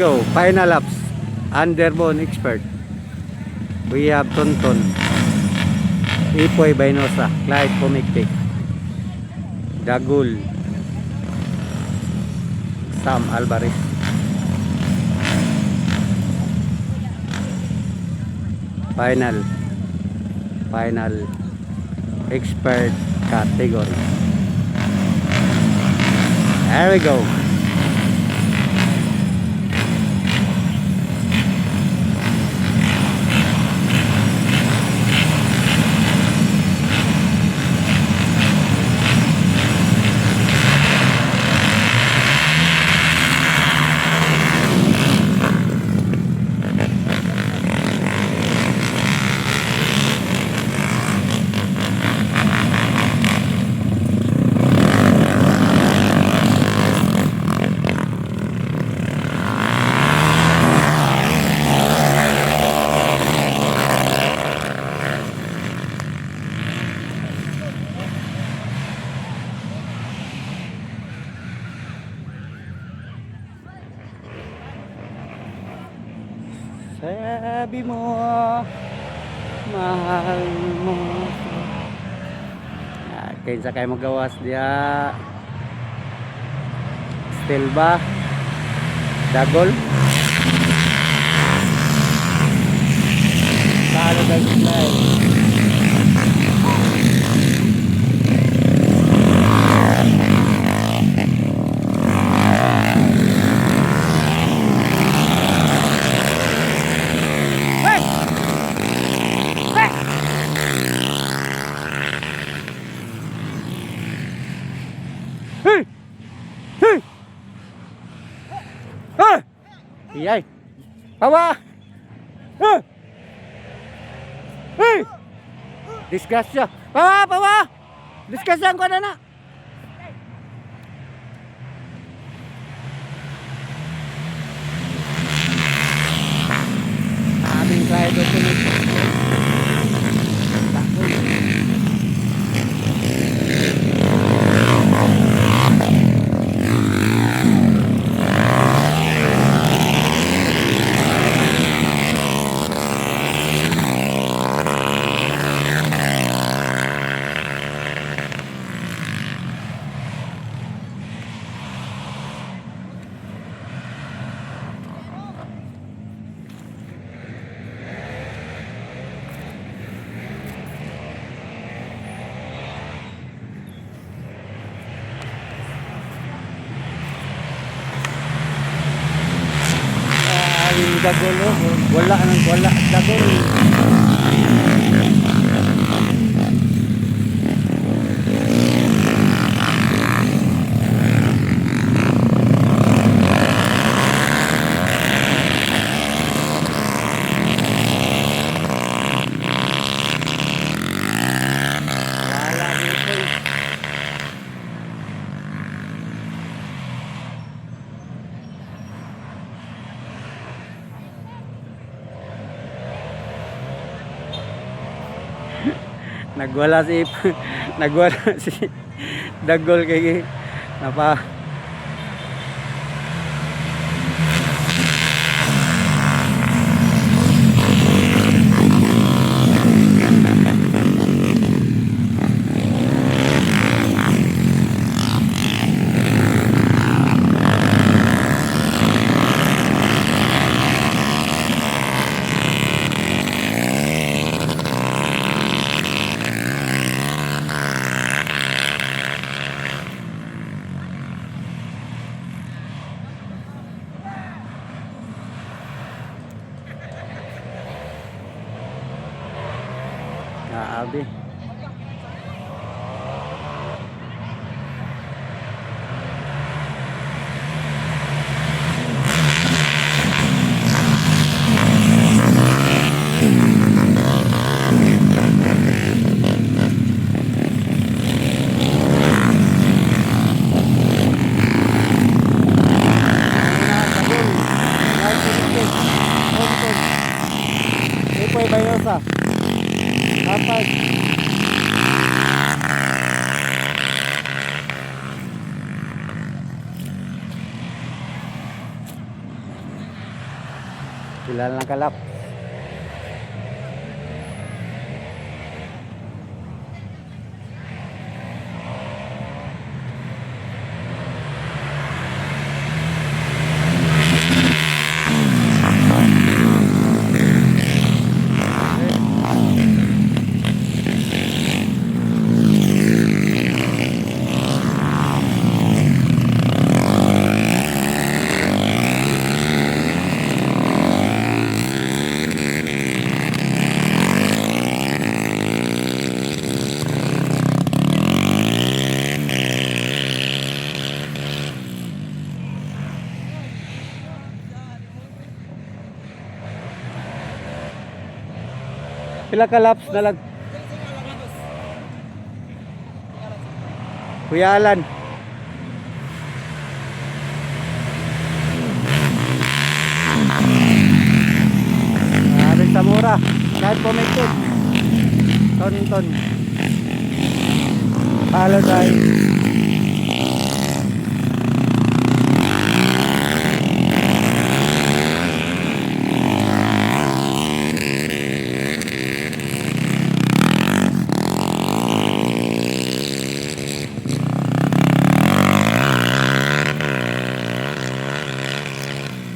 go. Final laps. Underbone expert. We have Tonton, Ipoy Bainosa, Clyde Pumiktik, Dagul, Sam Alvarez. Final expert category. There we go. Sabi mo, mahal mo. Kinsa kayo magawas dia. Still ba? Dagol? Kalo dagol na eh. Iyay. Pawa. Disgrasya. Pawa. Disgrasya ko na. Aming kaya dito na. Dagol, wala dagol. Nagwala si Dagol kay napa Abi. Ipoy Bainosa. Dapat Sila lang kalap. Pila ka laps na lang. Kuya Alan. Arin sa mura. Kahit pumitik. Ton. Palo tayo.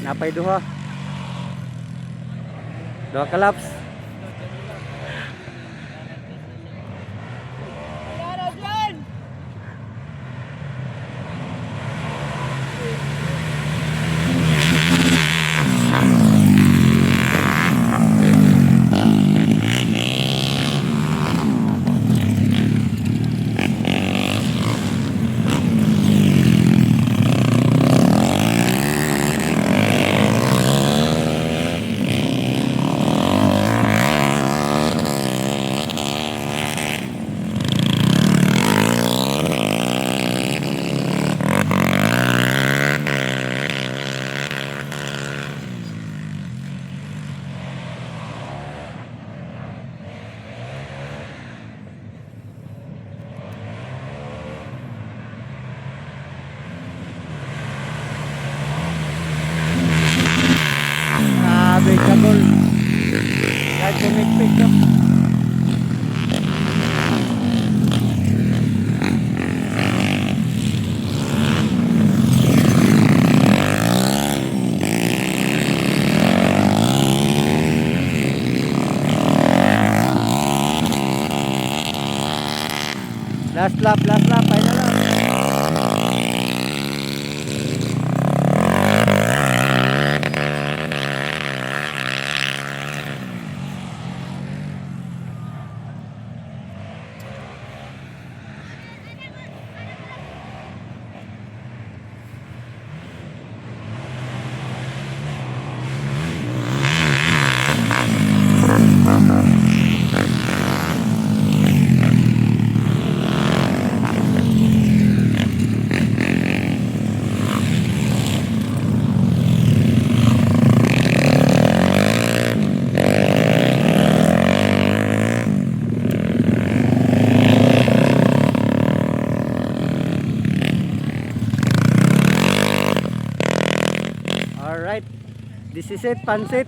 Napay duha. Duha ka laps. Vegetable. Kahit kumikpik no? Last lap, final lap. Alright, this is it, pansit.